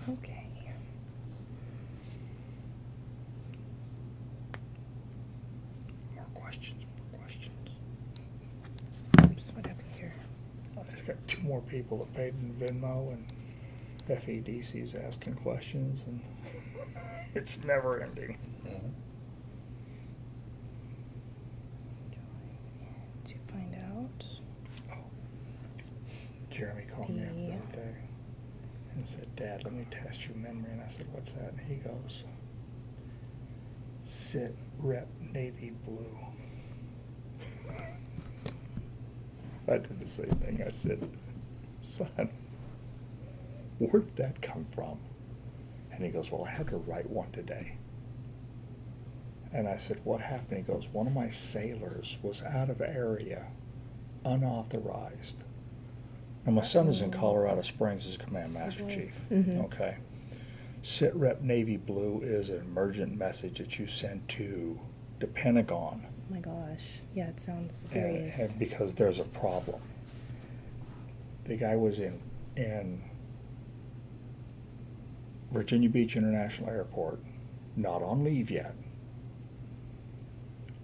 Okay. More questions. Oops, what happened here? I just got 2 more people that paid in Venmo, and FEDC's asking questions, and it's never ending. To find out. Oh. Jeremy called me up the other day and said, "Dad, let me test your memory." And I said, "What's that?" And he goes, "Sit Rep Navy Blue." I did the same thing. I said, "Son, where did that come from?" And he goes, "Well, I had to write one today." And I said, "What happened?" He goes, "One of my sailors was out of area, unauthorized." And my son is in Colorado Springs as Command Master Chief. Mm-hmm. Okay. Sit Rep Navy Blue is an emergent message that you send to the Pentagon. Oh my gosh. Yeah, it sounds serious. And because there's a problem. The guy was in Virginia Beach International Airport, not on leave yet,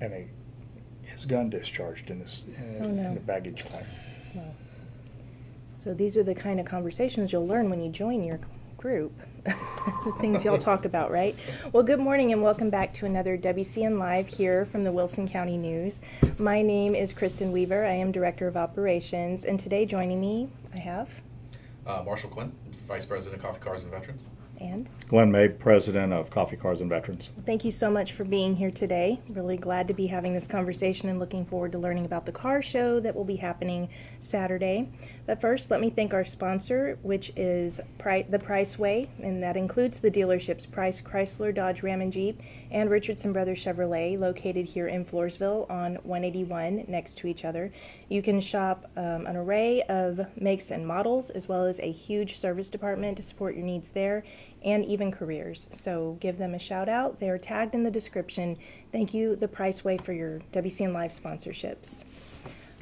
and his gun discharged in the baggage claim. Wow. So these are the kind of conversations you'll learn when you join your group. The things y'all talk about, right? Well, good morning and welcome back to another WCN Live here from the Wilson County News. My name is Kristen Weaver. I am Director of Operations, and today joining me, I have... Marshall Quinn, Vice President of Coffee Cars and Veterans. And? Glenn May, President of Coffee Cars and Veterans. Thank you so much for being here today. Really glad to be having this conversation and looking forward to learning about the car show that will be happening Saturday. But first, let me thank our sponsor, which is the Price Way, and that includes the dealerships Price Chrysler, Dodge, Ram, and Jeep, and Richardson Brothers Chevrolet, located here in Floresville on 181 next to each other. You can shop an array of makes and models, as well as a huge service department to support your needs there, and even careers. So give them a shout out. They're tagged in the description. Thank you, the Price Way, for your WCN Live sponsorships.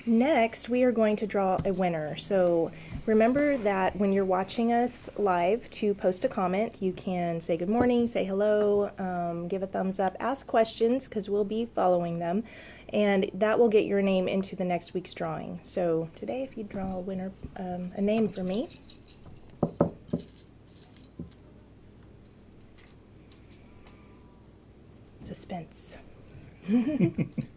Next, we are going to draw a winner. So remember that when you're watching us live, to post a comment, you can say good morning, say hello, give a thumbs up, ask questions, because we'll be following them, and that will get your name into the next week's drawing. So today, if you draw a winner, a name for me. Suspense.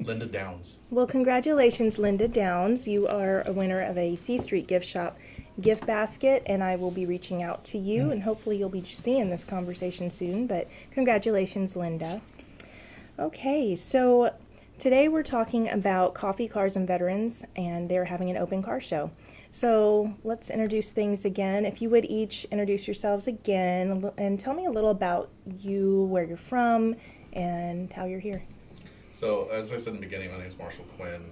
Linda Downs. Well, congratulations, Linda Downs. You are a winner of a C Street Gift Shop gift basket, and I will be reaching out to you, and hopefully you'll be seeing this conversation soon, but congratulations, Linda. Okay, so today we're talking about Coffee Cars and Veterans, and they're having an open car show. So let's introduce things again. If you would each introduce yourselves again and tell me a little about you, where you're from, and how you're here. So, as I said in the beginning, my name is Marshall Quinn.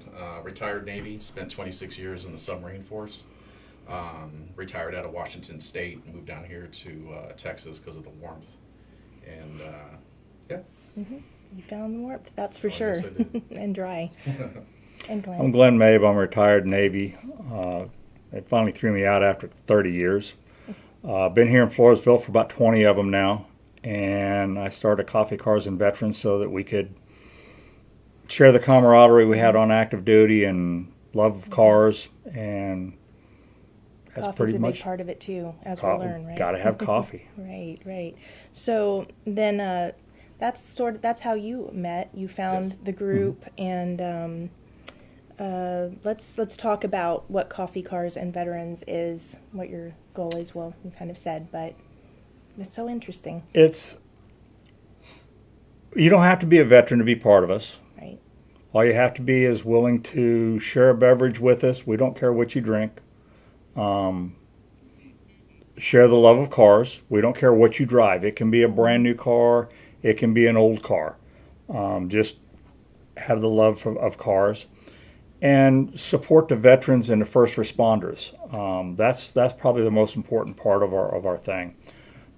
Retired Navy, spent 26 years in the submarine force. Retired out of Washington State, moved down here to Texas because of the warmth. And, yeah. Mm-hmm. You found the warmth, that's for sure. Yes, I did. And dry. And Glenn. I'm Glenn Mabe. I'm retired Navy. They finally threw me out after 30 years. Been here in Floresville for about 20 of them now. And I started Coffee Cars and Veterans so that we could share the camaraderie we had on active duty and love of cars, and that's Coffee's pretty a much big part of it too, as we'll learn, right? Gotta have coffee. Right. So then that's how you met. You found Yes. the group, and let's talk about what Coffee Cars and Veterans is, what your goal is. Well, you kind of said, but it's so interesting. You don't have to be a veteran to be part of us. Right. All you have to be is willing to share a beverage with us. We don't care what you drink. Share the love of cars. We don't care what you drive. It can be a brand new car. It can be an old car. Just have the love of cars. And support the veterans and the first responders. That's probably the most important part of our thing.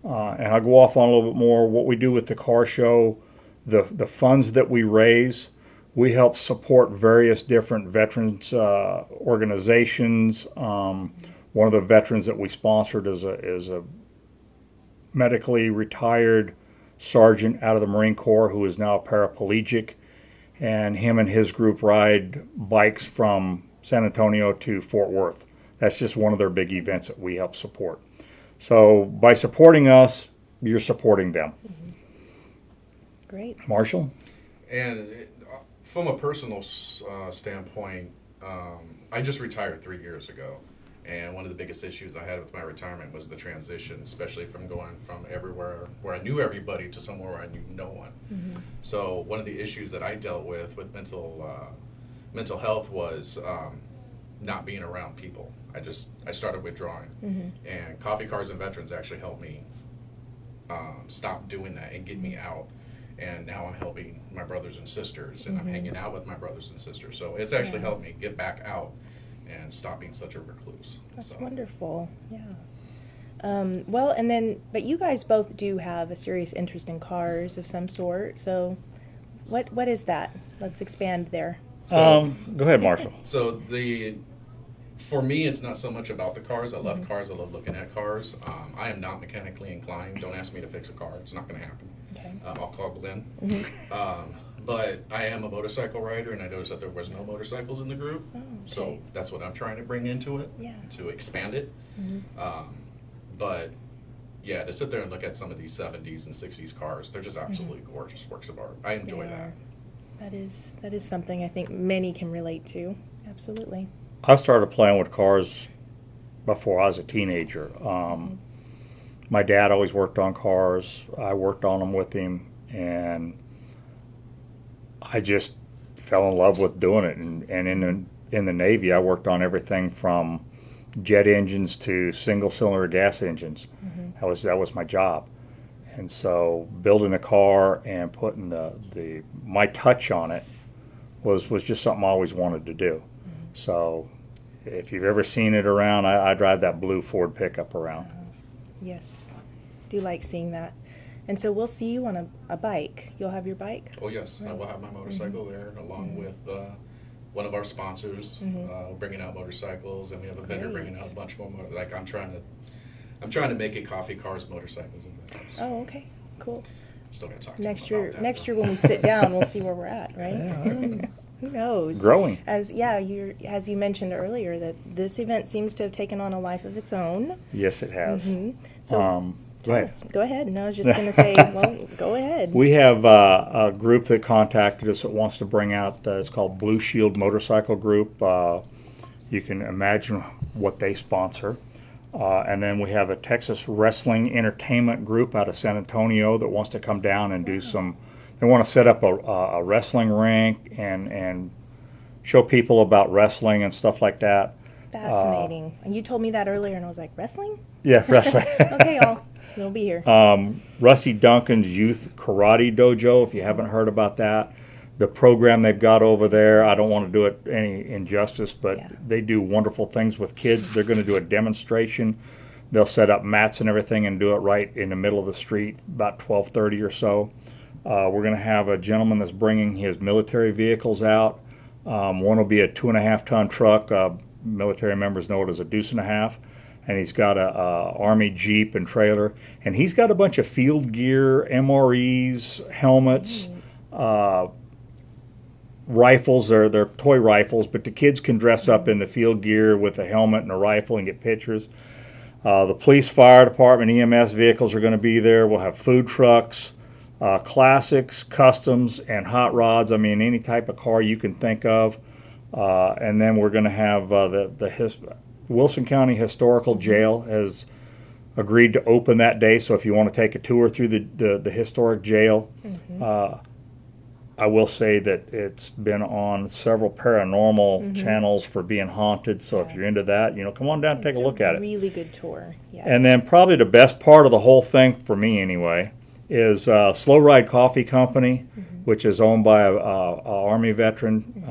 And I'll go off on a little bit more what we do with the car show, the funds that we raise. We help support various different veterans organizations. One of the veterans that we sponsored is a medically retired sergeant out of the Marine Corps who is now a paraplegic, and him and his group ride bikes from San Antonio to Fort Worth. That's just one of their big events that we help support. So by supporting us, you're supporting them. Great. Marshall? And from a personal standpoint, I just retired 3 years ago. And one of the biggest issues I had with my retirement was the transition, especially from going from everywhere where I knew everybody to somewhere where I knew no one. Mm-hmm. So one of the issues that I dealt with mental health was not being around people. I started withdrawing. Mm-hmm. And Coffee Cars and Veterans actually helped me stop doing that and get me out. And now I'm helping my brothers and sisters, and I'm hanging out with my brothers and sisters. So it's actually helped me get back out and stop being such a recluse. That's wonderful. Yeah. Well, and then, but you guys both do have a serious interest in cars of some sort. So, what is that? Let's expand there. Go ahead, Marshall. So for me, it's not so much about the cars. I love cars. I love looking at cars. I am not mechanically inclined. Don't ask me to fix a car. It's not going to happen. Okay. I'll call Glenn. But I am a motorcycle rider, and I noticed that there was no motorcycles in the group. Oh, okay. So that's what I'm trying to bring into it, to expand it. But yeah, to sit there and look at some of these 70s and 60s cars, they're just absolutely gorgeous works of art. I enjoy that. That is something I think many can relate to. Absolutely. I started playing with cars before I was a teenager. My dad always worked on cars. I worked on them with him, and I just fell in love with doing it. And in the Navy, I worked on everything from jet engines to single-cylinder gas engines. That was my job. And so building a car and putting my touch on it was just something I always wanted to do. So if you've ever seen it around, I drive that blue Ford pickup around. Yes, do like seeing that. And so we'll see you on a bike. You'll have your bike? Oh, yes. I will have my motorcycle there along with one of our sponsors bringing out motorcycles, and we have a vendor bringing out a bunch more. I'm trying to make it Coffee Cars, Motorcycles, and Veterans. Oh, okay. Cool. Still got to talk to Next them year, about that, next though. year when we sit down, we'll see where we're at, right? Who knows? Growing. As you mentioned earlier, that this event seems to have taken on a life of its own. Yes, it has. So Go ahead. Go ahead. No, I was just going to say, well, go ahead. We have a group that contacted us that wants to bring out, it's called Blue Shield Motorcycle Group. You can imagine what they sponsor. And then we have a Texas Wrestling Entertainment Group out of San Antonio that wants to come down and do they want to set up a wrestling rink and show people about wrestling and stuff like that. Fascinating. And you told me that earlier, and I was like, wrestling? Yeah, wrestling. Okay, you'll be here. Rusty Duncan's Youth Karate Dojo, if you haven't heard about that. The program they've got over there, I don't want to do it any injustice, but they do wonderful things with kids. They're going to do a demonstration. They'll set up mats and everything and do it right in the middle of the street, about 12:30 or so. We're going to have a gentleman that's bringing his military vehicles out. One will be a 2.5-ton truck. Military members know it as a deuce and a half. And he's got a Army Jeep and trailer. And he's got a bunch of field gear, MREs, helmets, rifles. They're toy rifles, but the kids can dress up in the field gear with a helmet and a rifle and get pictures. The police, fire department, EMS vehicles are going to be there. We'll have food trucks, classics, customs, and hot rods. I mean, any type of car you can think of. And then we're going to have the Wilson County Historical Jail has agreed to open that day. So if you want to take a tour through the historic jail, I will say that it's been on several paranormal channels for being haunted. So if you're into that, come on down and take a look at it. Really good tour. Yes. And then probably the best part of the whole thing for me anyway is Slow Ride Coffee Company, which is owned by a Army veteran.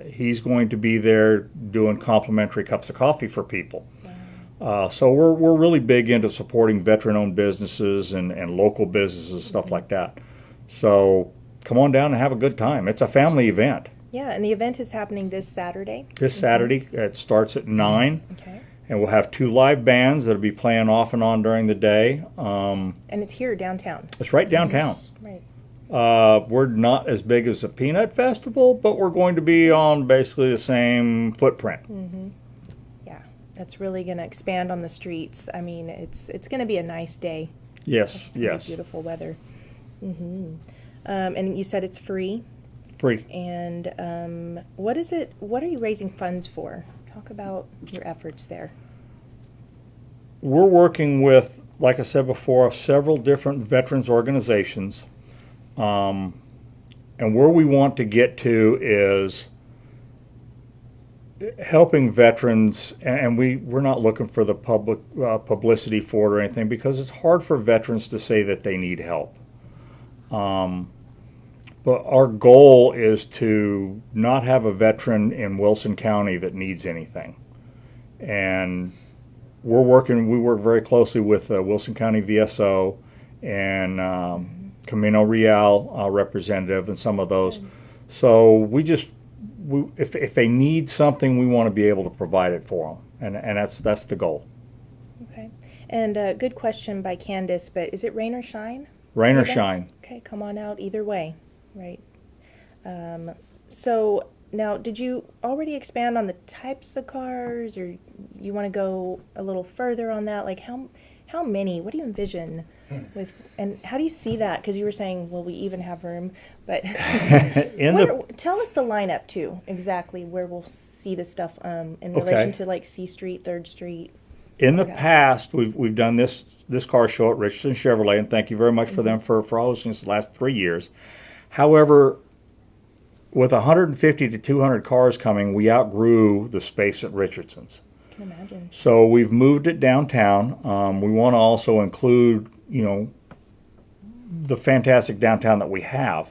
He's going to be there doing complimentary cups of coffee for people. So we're really big into supporting veteran-owned businesses and local businesses, stuff like that. So come on down and have a good time. It's a family event. Yeah, and the event is happening this Saturday. This Saturday, it starts at 9. Okay. and we'll have 2 live bands that'll be playing off and on during the day. And it's here downtown. It's right downtown. Right. We're not as big as the Peanut Festival, but we're going to be on basically the same footprint. Yeah, that's really going to expand on the streets. I mean, it's going to be a nice day. Yes, It's gonna be yes. beautiful weather. And you said it's free. Free. And what is it? What are you raising funds for? Talk about your efforts there. We're working with, like I said before, several different veterans organizations. And where we want to get to is helping veterans, and we're not looking for the public publicity for it or anything, because it's hard for veterans to say that they need help. But our goal is to not have a veteran in Wilson County that needs anything. And we work very closely with Wilson County VSO and Camino Real representative and some of those. So if they need something, we want to be able to provide it for them, and that's the goal. Okay. And good question by Candace, but is it rain or shine? Rain or Event? shine. Okay, come on out either way. Right. So now, did you already expand on the types of cars, or you want to go a little further on that? Like how many? What do you envision with, and how do you see that? Because you were saying, well, we even have room, but tell us the lineup too, exactly where we'll see the stuff in relation to like C Street, 3rd Street. In the past, we've done this car show at Richardson Chevrolet, and thank you very much for them for hosting us the last 3 years. However, with 150 to 200 cars coming, we outgrew the space at Richardson's. I can imagine. So we've moved it downtown. We want to also include, the fantastic downtown that we have.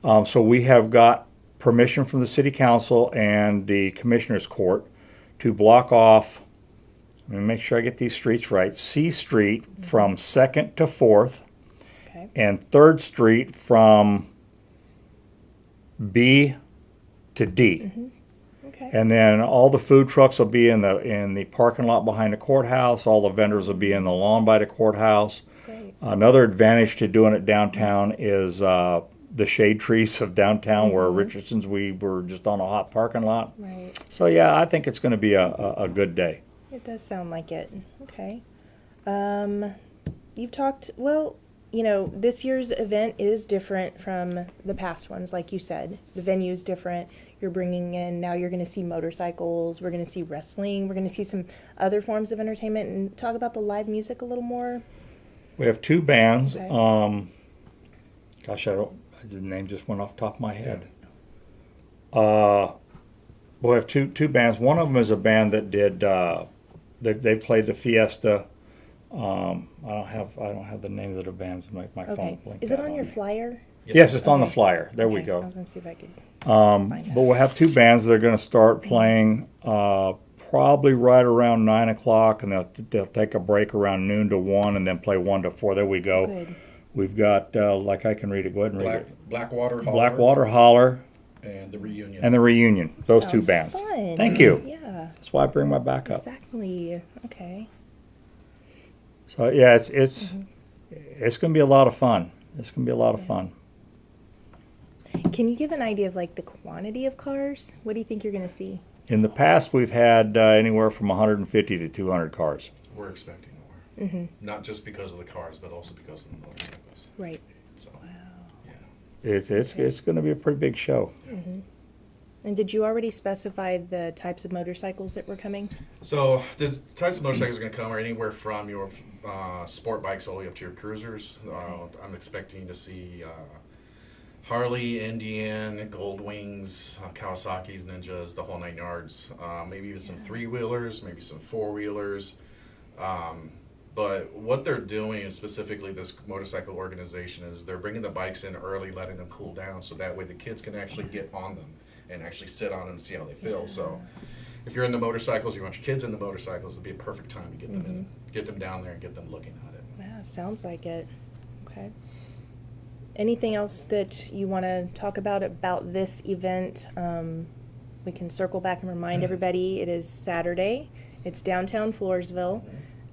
Right. So we have got permission from the City Council and the Commissioner's Court to block off, let me make sure I get these streets right, C Street from 2nd to 4th, Okay. and 3rd Street from B to D. Okay. And then all the food trucks will be in the parking lot behind the courthouse. All the vendors will be in the lawn by the courthouse. Great. Another advantage to doing it downtown is the shade trees of downtown, where Richardson's we were just on a hot parking lot. Right. So yeah, I think it's going to be a good day. It does sound like it. Okay. You've talked, this year's event is different from the past ones, like you said. The venue's different. You're bringing in, now you're going to see motorcycles. We're going to see wrestling. We're going to see some other forms of entertainment. And talk about the live music a little more. We have 2 bands. Okay. The name just went off the top of my head. We have two bands. One of them is a band that did. They played the Fiesta. I don't have the name of the bands. My phone Okay. blinked. Is it out on your me. flyer? Yes, it's on the Okay. flyer. There we Okay. go. I was going to see if I could. But we'll have 2 bands that are going to start playing probably right around 9 o'clock, and they'll take a break around noon to 1, and then play 1 to 4. There we go. Good. We've got, like I can read it. Go ahead and read it. Blackwater Holler. Blackwater Holler And the Reunion. and the Reunion. Those 2 Sounds bands. fun. Thank you. Yeah. That's why I bring my back up. Exactly. Okay. So yeah, it's going to be a lot of fun. It's going to be a lot of fun. Can you give an idea of like the quantity of cars? What do you think you're going to see? In the past, we've had anywhere from 150 to 200 cars. We're expecting more. Not just because of the cars, but also because of the motorcycles. Right. So, Wow. yeah. It's going to be a pretty big show. And did you already specify the types of motorcycles that were coming? So the types of motorcycles are going to come are anywhere from your sport bikes all the way up to your cruisers. I'm expecting to see Harley, Indian, Goldwings, Kawasaki's, Ninjas, the whole 9 yards. Maybe even some 3-wheelers, maybe some 4-wheelers. But what they're doing, specifically this motorcycle organization, is they're bringing the bikes in early, letting them cool down, so that way the kids can actually get on them and actually sit on them and see how they feel. So if you're into motorcycles, you want your kids into motorcycles, it'd be a perfect time to get them in, get them down there and get them looking at it. Yeah, sounds like it. Okay. Anything else that you want to talk about this event? We can circle back and remind everybody it is Saturday, It's downtown Floresville,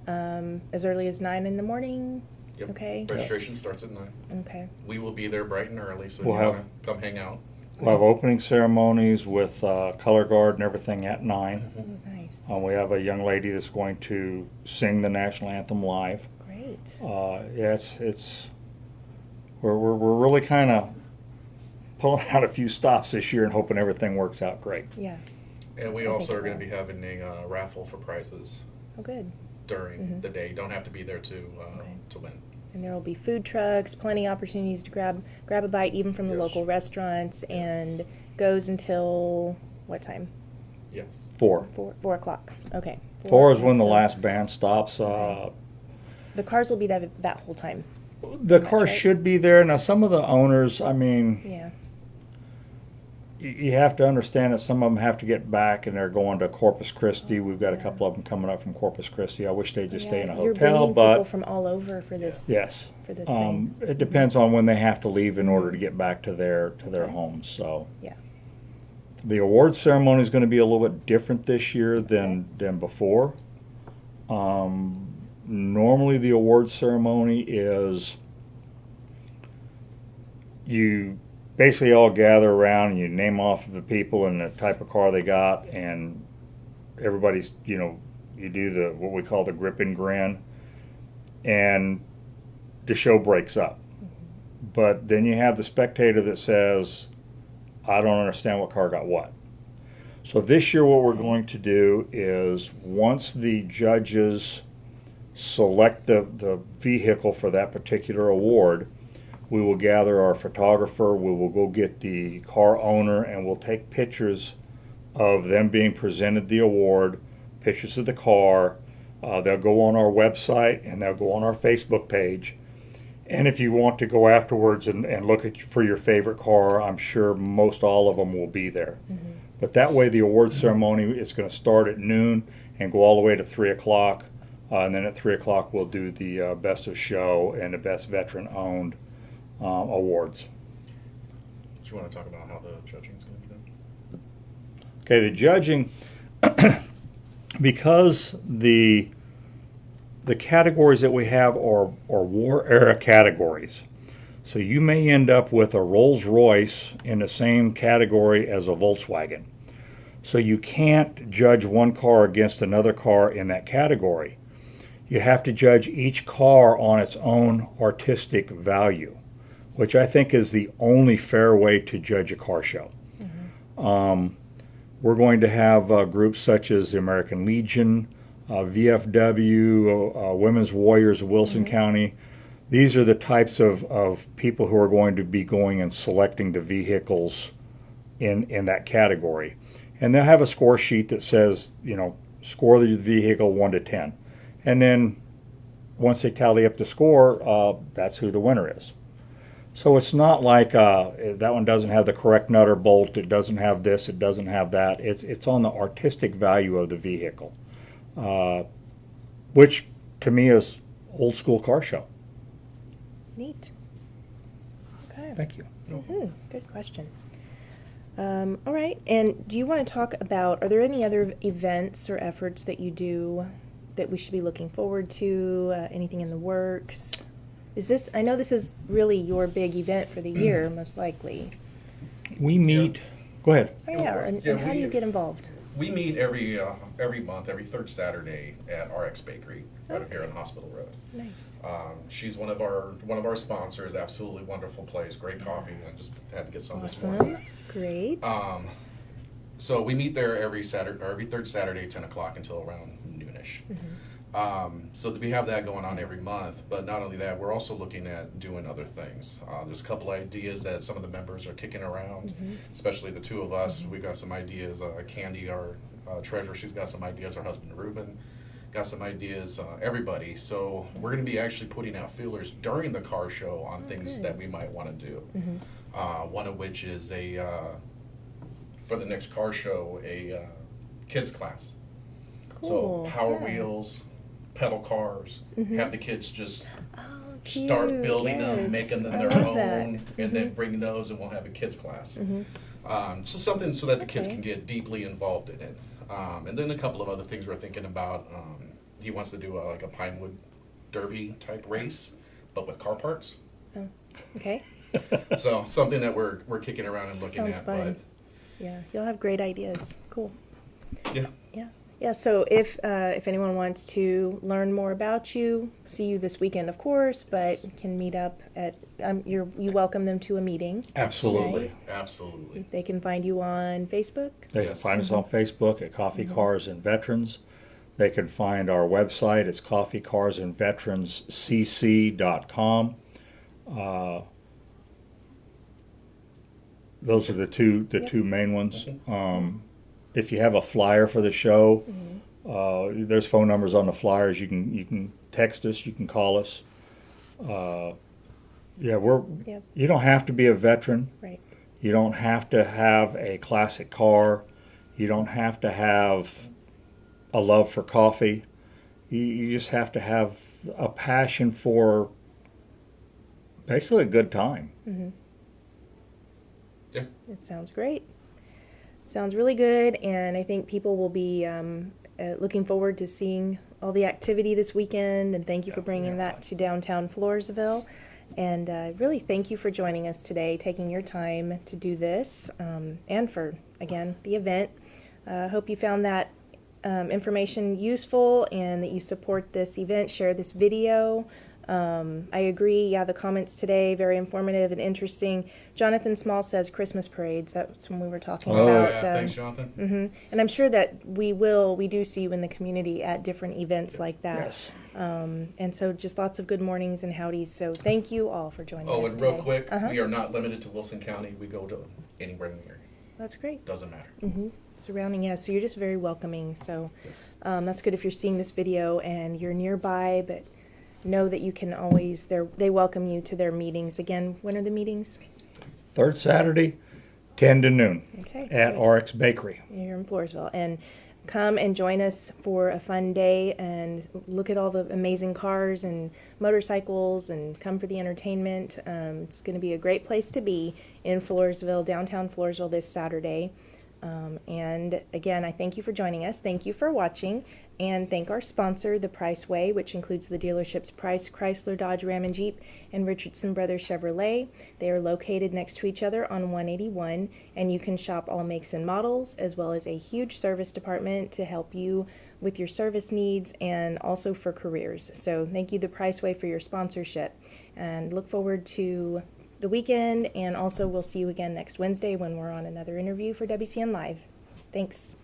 as early as 9 in the morning. Yep. Okay. Registration starts at 9. Okay. We will be there bright and early, so We'll if you have- want to come hang out. We'll have opening ceremonies with color guard and everything at 9. Oh, nice. We have a young lady that's going to sing the national anthem live. Great. Yeah, we're really kind of pulling out a few stops this year and hoping everything works out great. Yeah. And we I also think are going to it be having a raffle for prizes Oh, good. during the day. You don't have to be there to win. And there will be food trucks, plenty of opportunities to grab a bite, even from the Yes. local restaurants, and goes until what time? Yes. 4. 4 o'clock. Okay. 4 is when the So last band stops. the cars will be there that whole time. The cars right? should be there. Now, some of the owners, I mean, Yeah. you have to understand that some of them have to get back and they're going to Corpus Christi. We've got a Yeah. couple of them coming up from Corpus Christi. I wish they'd just stay in a You're hotel, bringing people but from all over for this. yes. For this thing. It depends on when they have to leave in order to get back to their Okay. homes. So Yeah. the award ceremony is going to be a little bit different this year than before. Normally, the award ceremony is you basically all gather around and you name off the people and the type of car they got, and everybody's, you do the what we call the grip and grin, and the show breaks up. But then you have the spectator that says, I don't understand what car got what. So this year what we're going to do is once the judges select the vehicle for that particular award, we will gather our photographer, we will go get the car owner, and we'll take pictures of them being presented the award, pictures of the car. They'll go on our website and they'll go on our Facebook page. And if you want to go afterwards and look for your favorite car, I'm sure most all of them will be there. But that way the award ceremony is going to start at noon and go all the way to 3 o'clock. And then at 3 o'clock we'll do the best of show and the best veteran-owned awards. Do you want to talk about how the judging is going to be done? Okay, the judging, because the categories that we have are war era categories. So you may end up with a Rolls Royce in the same category as a Volkswagen. So you can't judge one car against another car in that category. You have to judge each car on its own artistic value, which I think is the only fair way to judge a car show. We're going to have groups such as the American Legion, VFW, Women's Warriors of Wilson County. These are the types of people who are going to be going and selecting the vehicles in that category. And they'll have a score sheet that says, score the vehicle 1 to 10. And then once they tally up the score, that's who the winner is. So it's not like that one doesn't have the correct nut or bolt, it doesn't have this, it doesn't have that. It's on the artistic value of the vehicle, which to me is old school car show. Neat. Okay. Thank you. Good question. All right. And do you want to talk about, are there any other events or efforts that you do that we should be looking forward to? Anything in the works? I know this is really your big event for the year, most likely. We meet, go ahead. Oh, yeah. And how do you get involved? We meet every month, every third Saturday at RX Bakery, right up here on Hospital Road. Nice. She's one of our sponsors. Absolutely wonderful place, great coffee. I just had to get some this Awesome. morning. Great. So we meet there every third Saturday, 10 o'clock until around noonish. So we have that going on every month, but not only that, we're also looking at doing other things. There's a couple ideas that some of the members are kicking around, especially the two of us. We've got some ideas. Candy, our treasurer, she's got some ideas. Her husband, Ruben, got some ideas. Everybody. So we're going to be actually putting out feelers during the car show on things that we might want to do. One of which is for the next car show, a kids class. Cool. So Power Yeah. Wheels, pedal cars, have the kids just Cute. start building Yes. them, making them I their love that. own, and then bring those, and we'll have a kids class. So something so that the kids Okay. can get deeply involved in it. And then a couple of other things we're thinking about. He wants to do like a Pinewood Derby type race, but with car parts. Oh, okay. So something that we're kicking around and looking Sounds at. fun. Yeah, you'll have great ideas. Cool. But yeah, Yeah. So if anyone wants to learn more about you, see you this weekend, of course, but can meet up at you welcome them to a meeting. absolutely, Right. absolutely. They can find you on Facebook. They can Yes. find us on Facebook at Coffee Cars and Veterans. They can find our website. It's coffeecarsandveteranscc.com. Those are the two main ones. If you have a flyer for the show, there's phone numbers on the flyers. You can text us. You can call us. Yep. You don't have to be a veteran. Right. You don't have to have a classic car. You don't have to have a love for coffee. You just have to have a passion for basically a good time. Yeah. It sounds great. Sounds really good, and I think people will be looking forward to seeing all the activity this weekend, and thank you for bringing that to downtown Floresville. And really thank you for joining us today, taking your time to do this, and for, again, the event. Hope you found that information useful and that you support this event, share this video. I agree, the comments today, very informative and interesting. Jonathan Small says Christmas parades. That's when we were talking about. Yeah, thanks, Jonathan. And I'm sure that we do see you in the community at different events like that. Yes. And so just lots of good mornings and howdies. So thank you all for joining us Oh, and real today. quick, we are not limited to Wilson County. We go to anywhere in the area. That's great. Doesn't matter. Surrounding, yeah, so you're just very welcoming. So Yes. that's good if you're seeing this video and you're nearby, but know that you can always, they welcome you to their meetings. Again, when are the meetings? Third Saturday, 10 to noon Okay. at great. RX Bakery. Here in Floresville. And come and join us for a fun day and look at all the amazing cars and motorcycles and come for the entertainment. It's going to be a great place to be in Floresville, downtown Floresville this Saturday. And again, I thank you for joining us. Thank you for watching, and thank our sponsor, The Price Way, which includes the dealerships Price, Chrysler, Dodge, Ram, and Jeep, and Richardson Brothers Chevrolet. They are located next to each other on 181, and you can shop all makes and models, as well as a huge service department to help you with your service needs and also for careers. So thank you, The Price Way, for your sponsorship, and look forward to the weekend, and also we'll see you again next Wednesday when we're on another interview for WCN Live. Thanks.